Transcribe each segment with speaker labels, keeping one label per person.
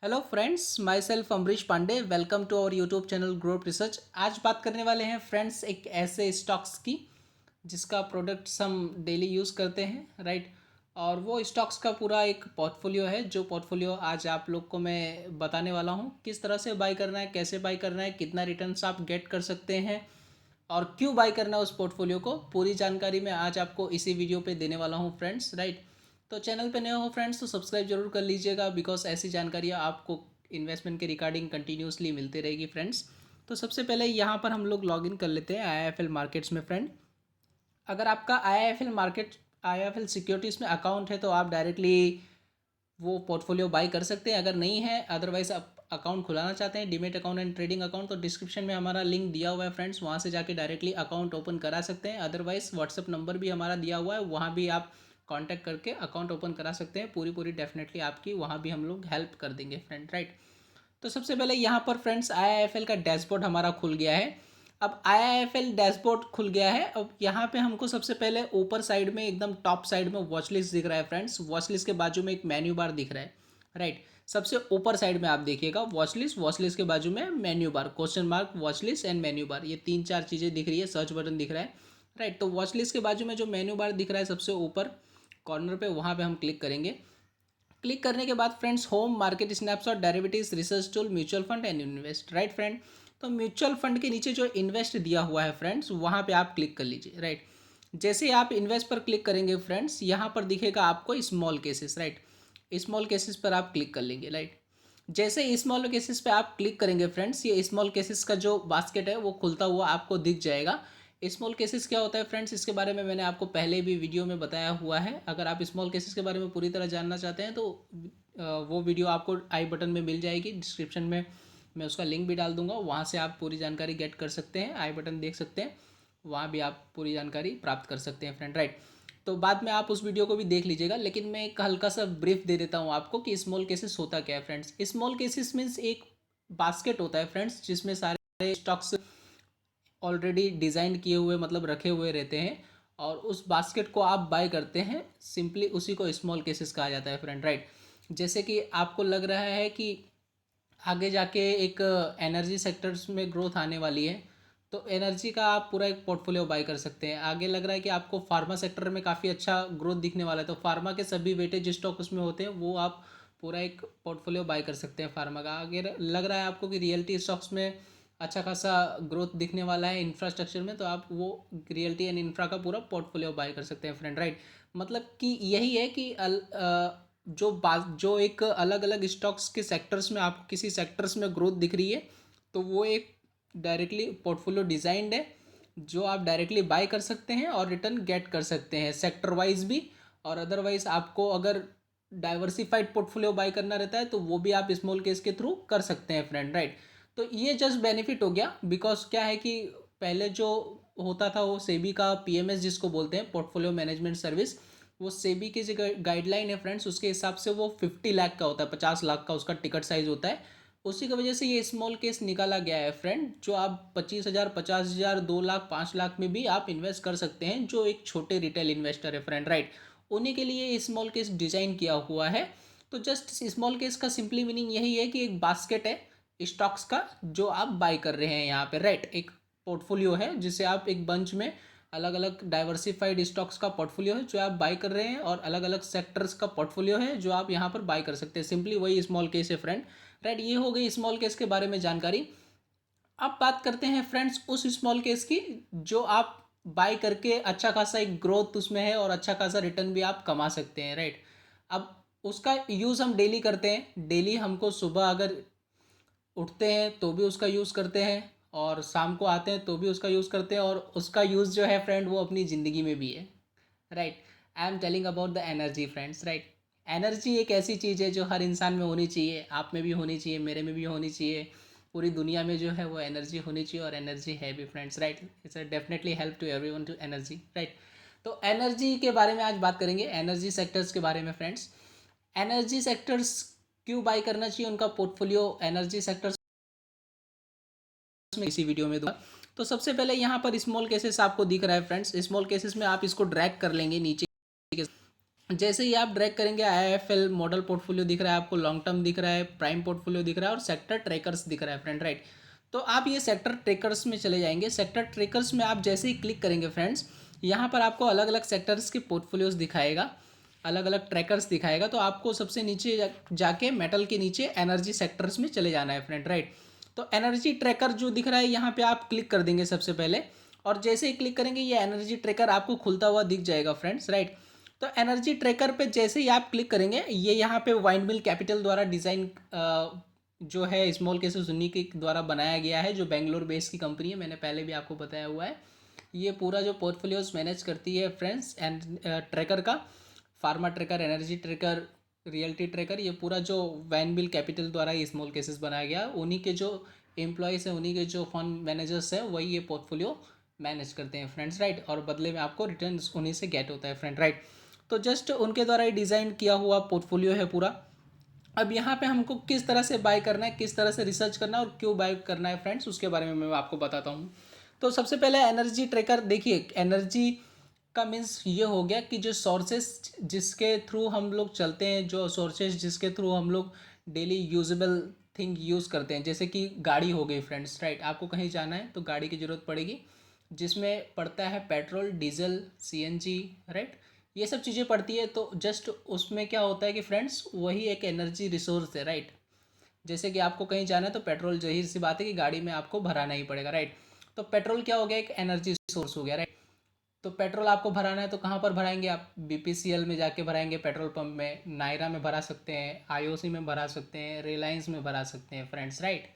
Speaker 1: Hello friends, myself Amrish Pandey. Welcome to our YouTube channel growth research. आज बात करने वाले हैं फ्रेंड्स एक ऐसे स्टॉक्स की जिसका प्रोडक्ट्स हम डेली यूज़ करते हैं, राइट। और वो स्टॉक्स का पूरा एक पोर्टफोलियो है, जो पोर्टफोलियो आज आप लोग को मैं बताने वाला हूँ किस तरह से बाई करना है, कैसे बाई करना है, कितना रिटर्न्स आप गेट कर सकते हैं और क्यों बाई करना है उस पोर्टफोलियो को। पूरी जानकारी मैं आज आपको इसी वीडियो पे देने वाला हूँ फ्रेंड्स, राइट। तो चैनल पे नए हो फ्रेंड्स तो सब्सक्राइब जरूर कर लीजिएगा, बिकॉज ऐसी जानकारियाँ आपको इन्वेस्टमेंट के रिगार्डिंग कंटिन्यूसली मिलती रहेगी फ्रेंड्स। तो सबसे पहले यहाँ पर हम लोग लॉगिन कर लेते हैं आईआईएफएल मार्केट्स में फ्रेंड। अगर आपका आईआईएफएल सिक्योरिटीज़ में अकाउंट है तो आप डायरेक्टली वो पोर्टफोलियो बाई कर सकते हैं। अगर नहीं है, अदरवाइज आप अकाउंट खुलाना चाहते हैं demat account and trading account, तो डिस्क्रिप्शन में हमारा लिंक दिया हुआ है फ्रेंड्स, वहाँ से जाके डायरेक्टली अकाउंट ओपन करा सकते हैं। अदरवाइज व्हाट्सअप नंबर भी हमारा दिया हुआ है, वहाँ भी आप कांटेक्ट करके अकाउंट ओपन करा सकते हैं। पूरी डेफिनेटली आपकी वहाँ भी हम लोग हेल्प कर देंगे फ्रेंड, राइट। तो सबसे पहले यहाँ पर फ्रेंड्स आईआईएफएल का डैशबोर्ड हमारा खुल गया है। अब आईआईएफएल डैशबोर्ड खुल गया है। अब यहाँ पे हमको सबसे पहले ऊपर साइड में एकदम टॉप साइड में वॉच लिस्ट दिख रहा है फ्रेंड्स। वॉच लिस्ट के बाजू में एक मेन्यू बार दिख रहा है, राइट। सबसे ऊपर साइड में आप देखिएगा वॉच लिस्ट के बाजू में menu bar, question mark, watch list and menu bar, ये तीन चार चीज़ें दिख रही है। सर्च बटन दिख रहा है, राइट। तो वॉच लिस्ट के बाजू में जो मेन्यू बार दिख रहा है सबसे ऊपर कॉर्नर पे, वहाँ पे हम क्लिक करेंगे। क्लिक करने के बाद friends home, market snapshot, derivatives, research tool, mutual fund and invest, right friend. तो म्यूचुअल फंड के नीचे जो इन्वेस्ट दिया हुआ है फ्रेंड्स, वहाँ पे आप क्लिक कर लीजिए, राइट। जैसे ही आप इन्वेस्ट पर क्लिक करेंगे फ्रेंड्स, यहाँ पर दिखेगा आपको small cases, right. Small cases पर आप क्लिक कर लेंगे, राइट। जैसे स्मॉल केसेस पे आप क्लिक करेंगे फ्रेंड्स, ये स्मॉल केसेस का जो बास्केट है वो खुलता हुआ आपको दिख जाएगा। स्मॉल केसेस क्या होता है फ्रेंड्स, इसके बारे में मैंने आपको पहले भी वीडियो में बताया हुआ है। अगर आप स्मॉल केसेस के बारे में पूरी तरह जानना चाहते हैं तो वो वीडियो आपको आई बटन में मिल जाएगी, डिस्क्रिप्शन में मैं उसका लिंक भी डाल दूंगा, वहाँ से आप पूरी जानकारी गेट कर सकते हैं। आई बटन देख सकते हैं, वहाँ भी आप पूरी जानकारी प्राप्त कर सकते हैं फ्रेंड, राइट। तो बाद में आप उस वीडियो को भी देख लीजिएगा, लेकिन मैं एक हल्का सा ब्रीफ दे देता हूँ आपको कि स्मॉल केसेस होता क्या है फ्रेंड्स। स्मॉल केसेस मीन्स एक बास्केट होता है फ्रेंड्स, जिसमें सारे स्टॉक्स ऑलरेडी डिज़ाइन किए हुए, मतलब रखे हुए रहते हैं, और उस बास्केट को आप बाय करते हैं। सिंपली उसी को स्मॉल केसेस कहा जाता है फ्रेंड, राइट। जैसे कि आपको लग रहा है कि आगे जाके एक एनर्जी सेक्टर्स में ग्रोथ आने वाली है, तो एनर्जी का आप पूरा एक पोर्टफोलियो बाय कर सकते हैं। आगे लग रहा है कि आपको फार्मा सेक्टर में काफ़ी अच्छा ग्रोथ दिखने वाला है, तो फार्मा के सभी वेटेज स्टॉक उसमें होते हैं, वो आप पूरा एक पोर्टफोलियो बाय कर सकते हैं फार्मा का। आगे लग रहा है आपको कि रियल्टी स्टॉक्स में अच्छा खासा ग्रोथ दिखने वाला है इंफ्रास्ट्रक्चर में, तो आप वो रियल्टी एंड इंफ्रा का पूरा पोर्टफोलियो बाय कर सकते हैं फ्रेंड, राइट। मतलब कि यही है कि जो एक अलग अलग स्टॉक्स के सेक्टर्स में आपको किसी सेक्टर्स में ग्रोथ दिख रही है, तो वो एक डायरेक्टली पोर्टफोलियो डिज़ाइंड है, जो आप डायरेक्टली बाय कर सकते हैं और रिटर्न गेट कर सकते हैं सेक्टर वाइज भी। और अदरवाइज आपको अगर डाइवर्सिफाइड पोर्टफोलियो बाय करना रहता है तो वो भी आप स्मॉल केस के थ्रू कर सकते हैं फ्रेंड, राइट। तो ये जस्ट बेनिफिट हो गया, बिकॉज क्या है कि पहले जो होता था वो सेबी का पीएमएस जिसको बोलते हैं, पोर्टफोलियो मैनेजमेंट सर्विस, वो सेबी की जो गाइडलाइन है फ्रेंड्स, उसके हिसाब से वो 50 लाख का होता है, 50 लाख का उसका टिकट साइज होता है। उसी की वजह से ये स्मॉल केस निकाला गया है फ्रेंड, जो आप 25,000, 50,000, 2 लाख, 5 लाख में भी आप इन्वेस्ट कर सकते हैं, जो एक छोटे रिटेल इन्वेस्टर है फ्रेंड, राइट। उन्हीं के लिए स्मॉल केस डिजाइन किया हुआ है। तो जस्ट स्मॉल केस का सिंपली मीनिंग यही है कि एक बास्केट है स्टॉक्स का जो आप बाय कर रहे हैं यहाँ पे, राइट। एक पोर्टफोलियो है जिसे आप एक बंच में, अलग अलग डाइवर्सिफाइड स्टॉक्स का पोर्टफोलियो है जो आप बाय कर रहे हैं, और अलग अलग सेक्टर्स का पोर्टफोलियो है जो आप यहाँ पर बाय कर सकते हैं। सिंपली वही स्मॉल केस है फ्रेंड, राइट। ये हो गई स्मॉल केस के बारे में जानकारी। अब बात करते हैं फ्रेंड्स उस स्मॉल केस की जो आप बाय करके अच्छा खासा एक ग्रोथ उसमें है और अच्छा खासा रिटर्न भी आप कमा सकते हैं, राइट। अब उसका यूज़ हम डेली करते हैं। डेली हमको सुबह अगर उठते हैं तो भी उसका यूज़ करते हैं, और शाम को आते हैं तो भी उसका यूज़ करते हैं, और उसका यूज़ जो है फ्रेंड वो अपनी ज़िंदगी में भी है, right. I am telling about the energy friends, right. Energy एक ऐसी चीज़ है जो हर इंसान में होनी चाहिए, आप में भी होनी चाहिए, मेरे में भी होनी चाहिए, पूरी दुनिया में जो है वो एनर्जी होनी चाहिए, और एनर्जी है भी friends, right. It's definitely help to everyone to energy, right. तो एनर्जी के बारे में आज बात करेंगे, एनर्जी सेक्टर्स के बारे में फ्रेंड्स। एनर्जी सेक्टर्स क्यों बाई करना चाहिए, उनका पोर्टफोलियो एनर्जी सेक्टर्स में इसी वीडियो में दूंगा। तो सबसे पहले यहाँ पर स्मॉल केसेस आपको दिख रहा है फ्रेंड्स। स्मॉल केसेस में आप इसको ड्रैग कर लेंगे नीचे, जैसे ही आप ड्रैग करेंगे आईएफएल मॉडल पोर्टफोलियो दिख रहा है आपको, लॉन्ग टर्म दिख रहा है, प्राइम पोर्टफोलियो दिख रहा है और सेक्टर ट्रेकर्स दिख रहा है फ्रेंड, राइट। तो आप ये सेक्टर ट्रेकर्स में चले जाएंगे। सेक्टर ट्रेकर्स में आप जैसे ही क्लिक करेंगे फ्रेंड्स, यहाँ पर आपको अलग अलग सेक्टर्स के पोर्टफोलियोज दिखाएगा, अलग अलग ट्रैकर्स दिखाएगा। तो आपको सबसे नीचे जाके मेटल के नीचे एनर्जी सेक्टर्स में चले जाना है फ्रेंड, राइट। तो एनर्जी ट्रैकर जो दिख रहा है यहाँ पे आप क्लिक कर देंगे सबसे पहले, और जैसे ही क्लिक करेंगे ये एनर्जी ट्रैकर आपको खुलता हुआ दिख जाएगा फ्रेंड्स, राइट। तो एनर्जी ट्रैकर पे जैसे ही आप क्लिक करेंगे, ये यहाँ पे वाइंड मिल कैपिटल द्वारा डिज़ाइन जो है स्मॉल केसेस उन्हीं के द्वारा बनाया गया है, जो बेंगलोर बेस की कंपनी है, मैंने पहले भी आपको बताया हुआ है। ये पूरा जो पोर्टफोलियोज मैनेज करती है फ्रेंड्स एंड ट्रैकर का, pharma tracker, energy tracker, realty tracker, ये पूरा जो वैन बिल कैपिटल द्वारा ये स्मॉल केसेस बनाया गया, उन्हीं के जो एम्प्लॉयज़ हैं, उन्हीं के जो फंड मैनेजर्स हैं, वही ये पोर्टफोलियो मैनेज करते हैं फ्रेंड्स, राइट। और बदले में आपको रिटर्न उन्हीं से गेट होता है फ्रेंड, राइट। तो जस्ट उनके द्वारा ही डिज़ाइन किया हुआ पोर्टफोलियो है पूरा। अब यहाँ पे हमको किस तरह से बाय करना है, किस तरह से रिसर्च करना है और क्यों बाय करना है फ्रेंड्स, उसके बारे में मैं आपको बताता हूँ। तो सबसे पहले एनर्जी ट्रैकर देखिए, एनर्जी का मीन्स ये हो गया कि जो सोर्सेस जिसके थ्रू हम लोग चलते हैं, जो सोर्सेस जिसके थ्रू हम लोग डेली यूजेबल थिंग यूज़ करते हैं, जैसे कि गाड़ी हो गई फ्रेंड्स, राइट। आपको कहीं जाना है तो गाड़ी की ज़रूरत पड़ेगी, जिसमें पड़ता है पेट्रोल, डीजल, सीएनजी, राइट। ये सब चीज़ें पड़ती है। तो जस्ट उसमें क्या होता है कि फ्रेंड्स वही एक एनर्जी रिसोर्स है, राइट। जैसे कि आपको कहीं जाना है तो पेट्रोल, जाहिर सी बात है कि गाड़ी में आपको भराना ही पड़ेगा, राइट। तो पेट्रोल क्या हो गया, एक एनर्जी सोर्स हो गया, राइट। तो पेट्रोल आपको भराना है तो कहाँ पर भराएंगे आप, बीपीसीएल में जाके भराएंगे, पेट्रोल पंप में, नायरा में भरा सकते हैं, आईओसी में भरा सकते हैं, रिलायंस में भरा सकते हैं फ्रेंड्स, राइट।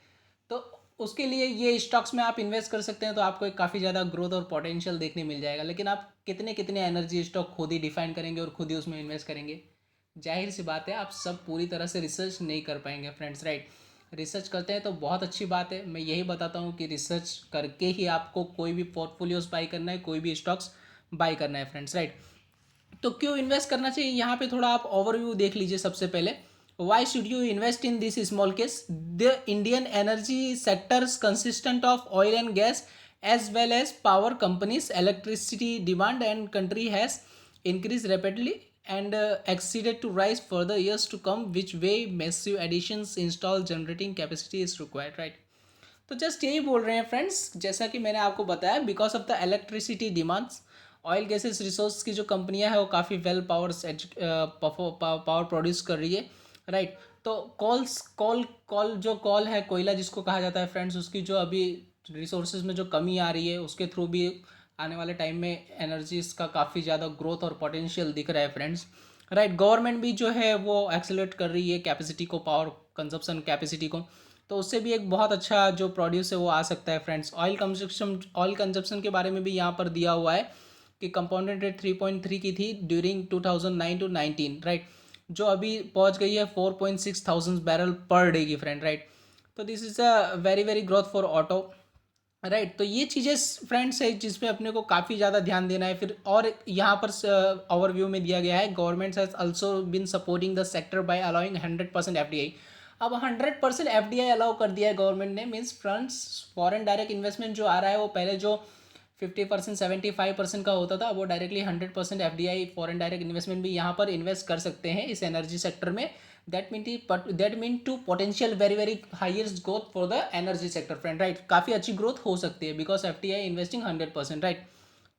Speaker 1: तो उसके लिए ये स्टॉक्स में आप इन्वेस्ट कर सकते हैं, तो आपको एक काफ़ी ज़्यादा ग्रोथ और पोटेंशियल देखने मिल जाएगा। लेकिन आप कितने कितने एनर्जी स्टॉक खुद ही डिफाइन करेंगे और खुद ही उसमें इन्वेस्ट करेंगे, जाहिर सी बात है आप सब पूरी तरह से रिसर्च नहीं कर पाएंगे फ्रेंड्स, राइट। रिसर्च करते हैं तो बहुत अच्छी बात है, मैं यही बताता हूँ कि रिसर्च करके ही आपको कोई भी पोर्टफोलियोज बाई करना है, कोई भी स्टॉक्स बाई करना है फ्रेंड्स, राइट। तो क्यों इन्वेस्ट करना चाहिए, यहाँ पे थोड़ा आप ओवरव्यू देख लीजिए सबसे पहले। Why should you invest in this small case, the Indian energy sectors consistent of oil and gas as well as power companies, electricity demand and country has increased rapidly and exceeded to rise for the years to come, which way massive additions install generating capacity is required, right। तो just यही बोल रहे हैं friends, जैसा कि मैंने आपको बताया, because of the electricity demands, oil gases resource की जो कंपनियां हैं वो काफ़ी वेल पावर प्रोड्यूस कर रही है, राइट। तो कॉल जो कॉल है, कोयला जिसको कहा जाता है फ्रेंड्स, उसकी जो अभी रिसोर्सेज में जो कमी आ रही है, उसके थ्रू भी आने वाले टाइम में एनर्जीज का काफ़ी ज़्यादा ग्रोथ और पोटेंशियल दिख रहा है फ्रेंड्स, राइट। गवर्नमेंट भी जो है वो एक्सेलरेट कर रही है कैपेसिटी को, पावर कंजप्शन कैपेसिटी को, तो उससे भी एक बहुत अच्छा जो प्रोड्यूस है वो आ सकता है फ्रेंड्स। ऑयल कंजप्शन के बारे में भी यहाँ पर दिया हुआ है कि कंपाउंडेड रेट 3.3 की थी ड्यूरिंग 2009 टू 19, राइट, जो अभी पहुँच गई है 4.6 थाउजेंड बैरल पर डे की फ्रेंड, राइट। तो this is a very very growth for auto, right. तो ये चीज़ें फ्रेंड्स है जिसमें अपने को काफ़ी ज़्यादा ध्यान देना है। फिर और यहाँ पर ओवरव्यू में दिया गया है, government has also been supporting the sector by allowing 100% FDI. अब 100% एफडीआई अलाउ कर दिया है गवर्नमेंट ने, means friends foreign direct investment जो आ रहा है वो पहले जो 50% 75% का होता था, वो directly 100% FDI foreign direct investment भी यहाँ पर इन्वेस्ट कर सकते हैं इस एनर्जी सेक्टर में। That mean to potential very very highest growth for the energy sector friend, right. काफ़ी अच्छी ग्रोथ हो सकती है बिकॉज एफडीआई इन्वेस्टिंग 100%, राइट।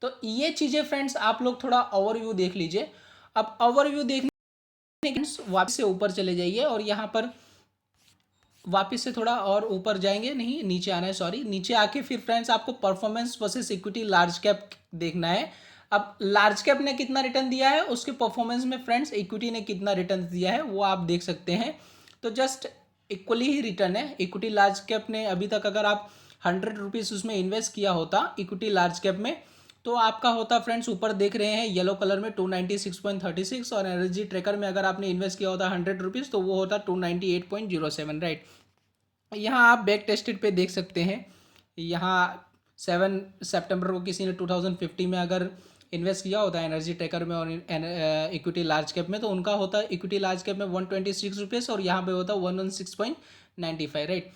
Speaker 1: तो ये चीज़ें फ्रेंड्स आप लोग थोड़ा ओवरव्यू देख लीजिए। अब ओवरव्यू देखने के वापस से ऊपर चले जाइए और यहाँ पर वापस से थोड़ा और ऊपर जाएंगे, नहीं नीचे आना है, सॉरी, नीचे आके फिर फ्रेंड्स आपको performance versus equity large cap देखना है। अब लार्ज कैप ने कितना रिटर्न दिया है, उसके परफॉर्मेंस में फ्रेंड्स इक्विटी ने कितना रिटर्न दिया है वो आप देख सकते हैं। तो जस्ट इक्वली ही रिटर्न है। इक्विटी लार्ज कैप ने अभी तक अगर आप 100 रुपीज़ उसमें इन्वेस्ट किया होता इक्विटी लार्ज कैप में, तो आपका होता फ्रेंड्स, ऊपर देख रहे हैं येलो कलर में 296.36, और एनर्जी ट्रैकर में अगर आपने इन्वेस्ट किया होता 100 रुपीज़ तो वो होता 298.07, राइट। यहाँ आप बैक टेस्टेड पे देख सकते हैं, यहाँ 7 सितंबर को किसी ने 2050 में अगर इन्वेस्ट किया होता है एनर्जी ट्रैकर में और इक्विटी लार्ज कैप में, तो उनका होता है इक्विटी लार्ज कैप में 126 रुपीज़ और यहाँ पे होता है 116.95, राइट।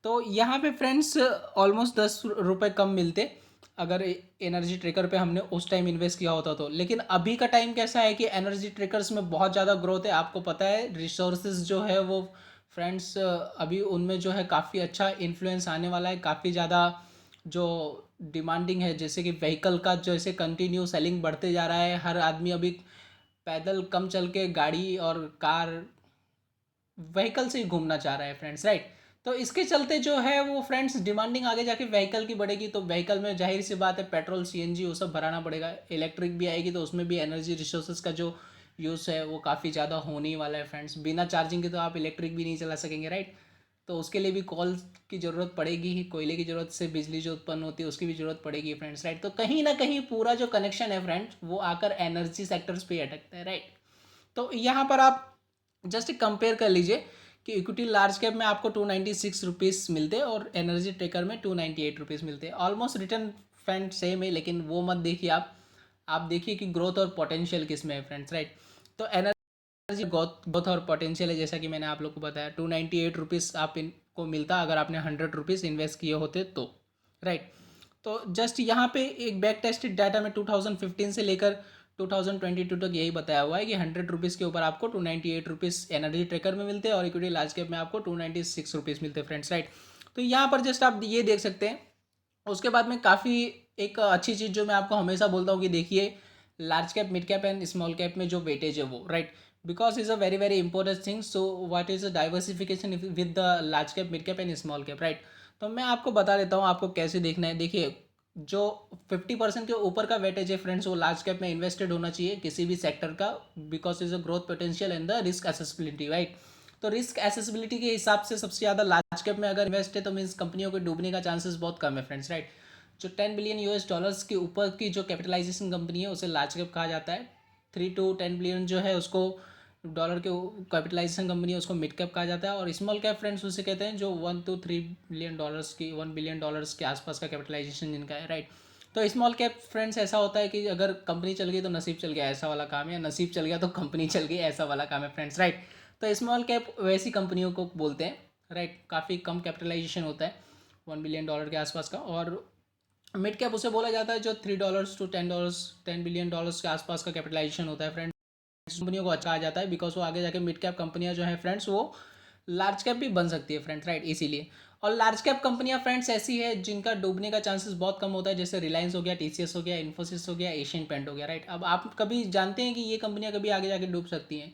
Speaker 1: तो यहाँ पे फ्रेंड्स ऑलमोस्ट 10 रुपये कम मिलते, अगर एनर्जी ट्रेकर पे हमने उस टाइम इन्वेस्ट किया होता तो। लेकिन अभी का टाइम कैसा है कि एनर्जी ट्रेकर्स में बहुत ज़्यादा ग्रोथ है, आपको पता है रिसोर्सेज जो है वो फ्रेंड्स अभी उनमें जो है काफ़ी अच्छा इन्फ्लुएंस आने वाला है, काफ़ी ज़्यादा जो डिमांडिंग है, जैसे कि व्हीकल का जैसे कंटिन्यू सेलिंग बढ़ते जा रहा है, हर आदमी अभी पैदल कम चल के गाड़ी और कार व्हीकल से ही घूमना चाह रहा है फ्रेंड्स, राइट। तो इसके चलते जो है वो फ्रेंड्स डिमांडिंग आगे जाके व्हीकल की बढ़ेगी, तो व्हीकल में जाहिर सी बात है पेट्रोल सीएनजी वो सब भराना पड़ेगा, इलेक्ट्रिक भी आएगी तो उसमें भी एनर्जी रिसोर्सेज का जो यूज़ है वो काफ़ी ज़्यादा होने ही वाला है फ्रेंड्स। बिना चार्जिंग के तो आप इलेक्ट्रिक भी नहीं चला सकेंगे, राइट। तो उसके लिए भी कॉल की ज़रूरत पड़ेगी ही, कोयले की ज़रूरत से बिजली जो उत्पन्न होती है उसकी भी ज़रूरत पड़ेगी फ्रेंड्स, राइट। तो कहीं ना कहीं पूरा जो कनेक्शन है फ्रेंड्स वो आकर एनर्जी सेक्टर्स पे अटकता है, राइट। तो यहाँ पर आप जस्ट कंपेयर कर लीजिए कि इक्विटी लार्ज कैप में आपको 296 रुपीज़ मिलते हैं और एनर्जी ट्रेकर में 298 रुपीज़ मिलते हैं। ऑलमोस्ट रिटर्न फ्रेंड सेम है, लेकिन वो मत देखिए आप देखिए कि ग्रोथ और पोटेंशियल किस में है फ्रेंड्स, राइट। तो एनर्जी ग्रोथ और पोटेंशियल है, जैसा कि मैंने आप लोग को बताया 298 रुपीज़ आप इनको मिलता अगर आपने 100 रुपीज़ इन्वेस्ट किए होते तो, राइट। तो जस्ट यहाँ पे एक बैक टेस्टेड डाटा में 2015 से लेकर 2022 तक यही बताया हुआ है कि 100 रुपीज़ के ऊपर आपको 298 रुपीज़ एनर्जी ट्रेकर में मिलते हैं और इक्विटी लार्ज कैप में आपको 296 रुपीज़ मिलते हैं फ्रेंड्स, राइट। तो यहाँ पर जस्ट आप ये देख सकते हैं। उसके बाद में काफ़ी एक अच्छी चीज़ जो मैं आपको हमेशा बोलता हूँ कि देखिए large cap mid cap and small cap में जो वेटेज है वो, right, because is a very very important thing. So what is a diversification with the large cap mid cap and small cap, right. तो मैं आपको बता देता हूँ आपको कैसे देखना है। देखिए जो 50% के ऊपर का वेटेज है फ्रेंड्स वो लार्ज कैप में इन्वेस्टेड होना चाहिए किसी भी सेक्टर का, because is a growth potential and the risk accessibility, right. तो रिस्क एसेसिबिलिटी के हिसाब से सबसे ज़्यादा लार्ज कैप में अगर इन्वेस्ट है तो मीन्स कंपनियों के डूबने का चांसेस बहुत कम है फ्रेंड्स, राइट। जो 10 बिलियन US डॉलर्स के ऊपर की जो कैपिटलाइजेशन कंपनी है उसे लार्ज कैप कहा जाता है। 3 to 10 बिलियन जो है उसको डॉलर के कैपिटलाइजेशन कंपनी है उसको मिड कैप कहा जाता है, और स्मॉल कैप फ्रेंड्स उसे कहते हैं जो 1 to 3 बिलियन डॉलर्स की 1 बिलियन डॉलर्स के आसपास का कैपिटलाइजेशन जिनका है, राइट। तो स्मॉल कैप फ्रेंड्स ऐसा होता है कि अगर कंपनी चल गई तो नसीब चल गया ऐसा वाला काम है, या नसीब चल गया तो कंपनी चल गई ऐसा वाला काम है फ्रेंड्स, राइट। तो स्मॉल कैप वैसी कंपनियों को बोलते हैं, राइट। काफ़ी कम कैपिटलाइजेशन होता है 1 बिलियन डॉलर के आसपास का, और मिड कैप उसे बोला जाता है जो $3 to $10 $10 बिलियन के आसपास का कैपिटलाइजेशन होता है फ्रेंड्स। कंपनियों को अच्छा आ जाता है बिकॉज वो आगे जाके मिड कैप कंपनियां जो है फ्रेंड्स वो लार्ज कैप भी बन सकती है फ्रेंड्स, राइट, इसीलिए। और लार्ज कैप कंपनियां फ्रेंड्स ऐसी है जिनका डूबने का चांसेस बहुत कम होता है, जैसे रिलायंस हो गया, टीसीएस हो गया, इन्फोसिस हो गया, एशियन पेंट हो गया, राइट। अब आप कभी जानते हैं कि ये कंपनियां कभी आगे जाके डूब सकती हैं?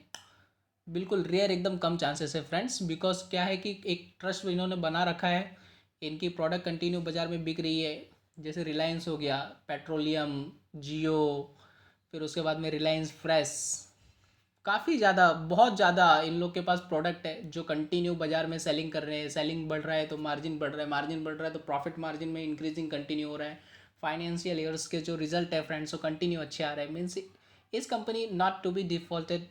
Speaker 1: बिल्कुल रेयर, एकदम कम चांसेस है फ्रेंड्स, बिकॉज क्या है कि एक ट्रस्ट इन्होंने बना रखा है, इनकी प्रोडक्ट कंटिन्यू बाजार में बिक रही है। जैसे रिलायंस हो गया, पेट्रोलियम, जियो, फिर उसके बाद में रिलायंस फ्रेश, काफ़ी ज़्यादा बहुत ज़्यादा इन लोग के पास प्रोडक्ट है जो कंटिन्यू बाजार में सेलिंग कर रहे हैं। सेलिंग बढ़ रहा है तो मार्जिन बढ़ रहा है, मार्जिन बढ़ रहा है तो प्रॉफिट मार्जिन में इंक्रीजिंग कंटिन्यू हो रहा है। फाइनेंशियल ईयर्स के जो रिजल्ट है फ्रेंड्स वो कंटिन्यू अच्छे आ रहे हैं, मीन्स इस company not to be defaulted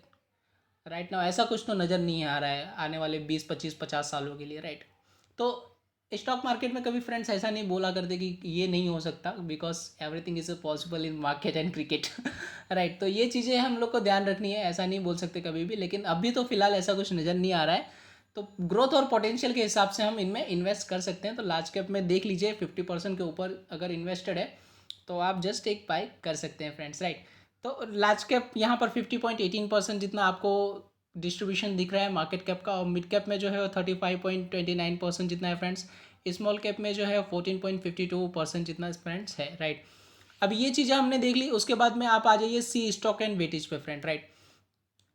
Speaker 1: right now, ऐसा कुछ तो नज़र नहीं आ रहा है आने वाले 20 25 50 सालों के लिए, राइट। तो स्टॉक मार्केट में कभी फ्रेंड्स ऐसा नहीं बोला करते कि ये नहीं हो सकता, because everything is possible in market and cricket, right. तो ये चीज़ें हम लोग को ध्यान रखनी है, ऐसा नहीं बोल सकते कभी भी, लेकिन अभी तो फिलहाल ऐसा कुछ नज़र नहीं आ रहा है। तो ग्रोथ और पोटेंशियल के हिसाब से हम इनमें इन्वेस्ट कर सकते हैं। तो लार्ज कैप में देख लीजिए 50% के ऊपर अगर इन्वेस्टेड है तो आप जस्ट एक बाय कर सकते हैं फ्रेंड्स, राइट। तो लार्ज कैप यहाँ पर 50.18% जितना आपको डिस्ट्रीब्यूशन दिख रहा है मार्केट कैप का, और मिड कैप में जो है वो 35.29% जितना है फ्रेंड्स। स्मॉल कैप में जो है 14.52% जितना फ्रेंड्स है, राइट। अब ये चीज़ें हमने देख ली, उसके बाद में आप आ जाइए सी स्टॉक एंड वेटेज पे फ्रेंड, राइट।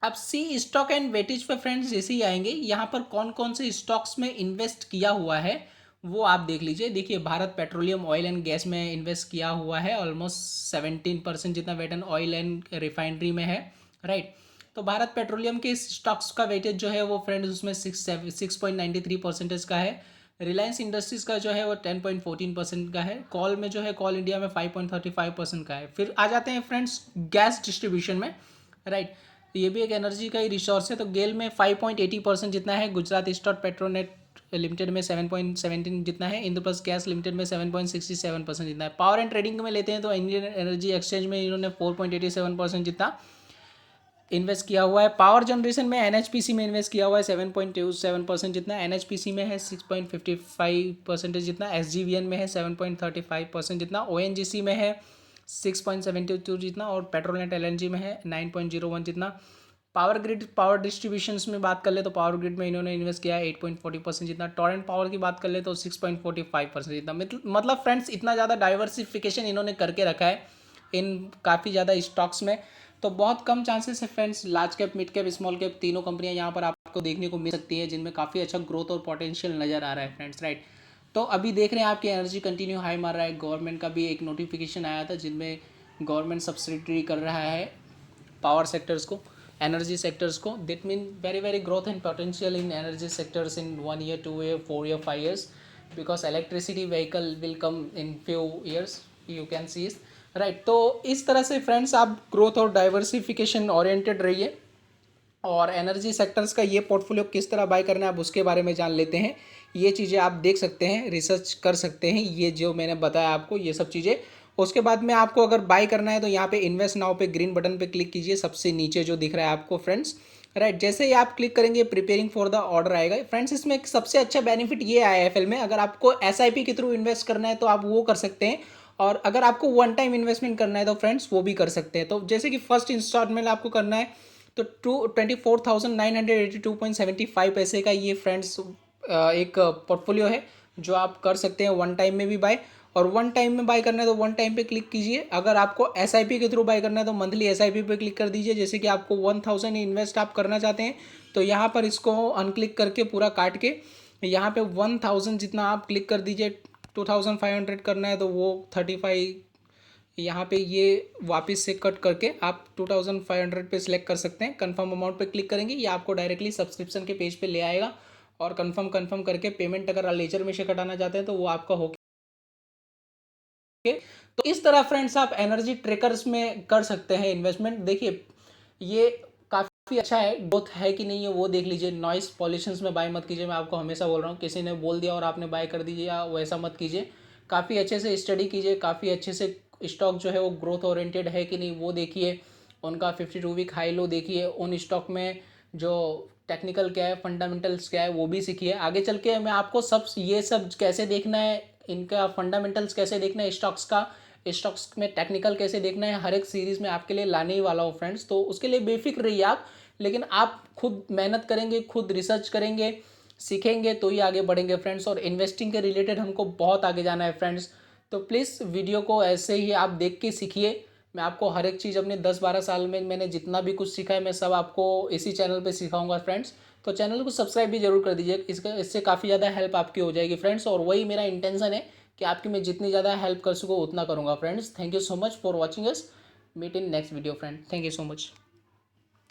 Speaker 1: अब सी स्टॉक एंड वेटेज पे फ्रेंड्स जैसे ही आएंगे, यहाँ पर कौन कौन से स्टॉक्स में इन्वेस्ट किया हुआ है वो आप देख लीजिए। देखिए Bharat petroleum oil and gas में इन्वेस्ट किया हुआ है, ऑलमोस्ट 17% जितना weight and oil and refinery में है, राइट। तो भारत पेट्रोलियम के स्टॉक्स का वेटेज जो है वो फ्रेंड्स उसमें 6.93% का है। रिलायंस इंडस्ट्रीज़ का जो है वो 10.14% का है। कॉल में जो है कॉल इंडिया में 5.35% का है। फिर आ जाते हैं फ्रेंड्स गैस डिस्ट्रीब्यूशन में, राइट। ये भी एक एनर्जी का ही रिसोर्स है। तो गेल में 5.80% जितना है, गुजरात स्टेट पेट्रोनेट लिमिटेड में 7.17 जितना है, इंद्रप्रस्थ गैस लिमिटेड में 7.67% जितना है। पावर एंड ट्रेडिंग में लेते हैं तो इंडियन एनर्जी एक्सचेंज में इन्होंने 4.87% जितना, इन्वेस्ट किया हुआ है। पावर जनरेशन में एनएचपीसी में इन्वेस्ट किया हुआ है 7.27% जितना, एनएचपीसी में है 6.55% जितना, एसजीवीएन में है 7.35% जितना, ओएनजीसी में है 6.72 जितना, और पेट्रोनेट एलएनजी में है 9.01 जितना। पावर ग्रिड पावर डिस्ट्रीब्यूशंस में बात कर ले तो पावर ग्रिड में इन्होंने इन्वेस्ट किया है 8.40% जितना। टोरेंट पावर की बात कर ले तो 6.45% जितना। मतलब फ्रेंड्स इतना ज़्यादा डाइवर्सिफिकेशन इन्होंने करके रखा है इन काफ़ी ज़्यादा स्टॉक्स में, तो बहुत कम चांसेस है friends large cap, mid cap, small cap तीनों कंपनियां यहाँ पर आपको देखने को मिल सकती है जिनमें काफ़ी अच्छा ग्रोथ और पोटेंशियल नज़र आ रहा है फ्रेंड्स, राइट। तो अभी देख रहे हैं आपकी एनर्जी कंटिन्यू हाई मार रहा है। गवर्नमेंट का भी एक नोटिफिकेशन आया था जिनमें गवर्नमेंट सब्सिडी कर रहा है पावर सेक्टर्स को, एनर्जी सेक्टर्स को। That mean very very growth and potential in energy sectors in 1 year, 2 year, 4 year, 5 years, because electricity vehicle will come in few years, you can see is, right. तो इस तरह से friends आप growth और diversification oriented रहिए, और energy sectors का ये पोर्टफोलियो किस तरह बाय करना है आप उसके बारे में जान लेते हैं। ये चीज़ें आप देख सकते हैं, रिसर्च कर सकते हैं, ये जो मैंने बताया आपको ये सब चीज़ें। उसके बाद में आपको अगर बाय करना है तो यहाँ पे इन्वेस्ट नाउ पे ग्रीन बटन पे क्लिक कीजिए, सबसे नीचे जो दिख रहा है आपको फ्रेंड्स, राइट। जैसे ही आप क्लिक करेंगे प्रिपेयरिंग फॉर द ऑर्डर आएगा फ्रेंड्स। इसमें एक सबसे अच्छा बेनिफिट ये आया एफएल में, अगर आपको एसआईपी के थ्रू इन्वेस्ट करना है तो आप वो कर सकते हैं, और अगर आपको वन टाइम इन्वेस्टमेंट करना है तो फ्रेंड्स वो भी कर सकते हैं। तो जैसे कि फर्स्ट इंस्टॉलमेंट आपको करना है तो 24,982.75 पैसे का ये फ्रेंड्स एक पोर्टफोलियो है जो आप कर सकते हैं वन टाइम में भी बाय, और वन टाइम में बाय करना है तो वन टाइम पे क्लिक कीजिए। अगर आपको एसआईपी के थ्रू बाय करना है तो मंथली एसआईपी पे क्लिक कर दीजिए। जैसे कि आपको 1000 इन्वेस्ट आप करना चाहते हैं तो यहाँ पर इसको अनक्लिक करके पूरा काट के यहाँ पे 1000 जितना आप क्लिक कर दीजिए। 2500 करना है तो वो 35 यहाँ पे ये वापस से कट करके आप 2500 पे सिलेक्ट कर सकते हैं। कंफर्म अमाउंट पे क्लिक करेंगे, ये आपको डायरेक्टली सब्सक्रिप्शन के पेज पे ले आएगा, और कंफर्म करके पेमेंट अगर लेजर में से कटाना चाहते हैं तो वो आपका हो। तो इस तरह फ्रेंड्स आप एनर्जी ट्रेकर्स में कर सकते हैं इन्वेस्टमेंट। देखिए ये काफ़ी अच्छा है, ग्रोथ है कि नहीं है वो देख लीजिए। नॉइस पॉल्यूशंस में बाय मत कीजिए, मैं आपको हमेशा बोल रहा हूँ, किसी ने बोल दिया और आपने बाय कर दीजिए या वैसा मत कीजिए। काफ़ी अच्छे से स्टडी कीजिए, काफ़ी अच्छे से स्टॉक जो है वो ग्रोथ ओरिएंटेड है कि नहीं वो देखिए, उनका 52 वीक हाई लो देखिए, उन स्टॉक में जो टेक्निकल क्या है, फंडामेंटल्स क्या है वो भी सीखिए। आगे चल के मैं आपको ये सब कैसे देखना है, इनका फंडामेंटल्स कैसे देखना है स्टॉक्स का, स्टॉक्स में टेक्निकल कैसे देखना है, हर एक सीरीज़ में आपके लिए लाने ही वाला हूँ फ्रेंड्स। तो उसके लिए बेफिक्र रहिए आप, लेकिन आप खुद मेहनत करेंगे, खुद रिसर्च करेंगे, सीखेंगे तो ही आगे बढ़ेंगे फ्रेंड्स। और इन्वेस्टिंग के रिलेटेड हमको बहुत आगे जाना है फ्रेंड्स, तो प्लीज़ वीडियो को ऐसे ही आप देख के सीखिए। मैं आपको हर एक चीज़ अपने 10-12 साल में मैंने जितना भी कुछ सीखा है मैं सब आपको इसी चैनल पे सिखाऊंगा फ्रेंड्स। तो चैनल को सब्सक्राइब भी जरूर कर दीजिए, इससे काफ़ी ज़्यादा हेल्प आपकी हो जाएगी फ्रेंड्स, और वही मेरा इंटेंशन है कि आपकी मैं जितनी ज़्यादा हेल्प कर सकूँ उतना करूँगा friends. Thank you so much for watching us, meet in next video friend, thank you so much.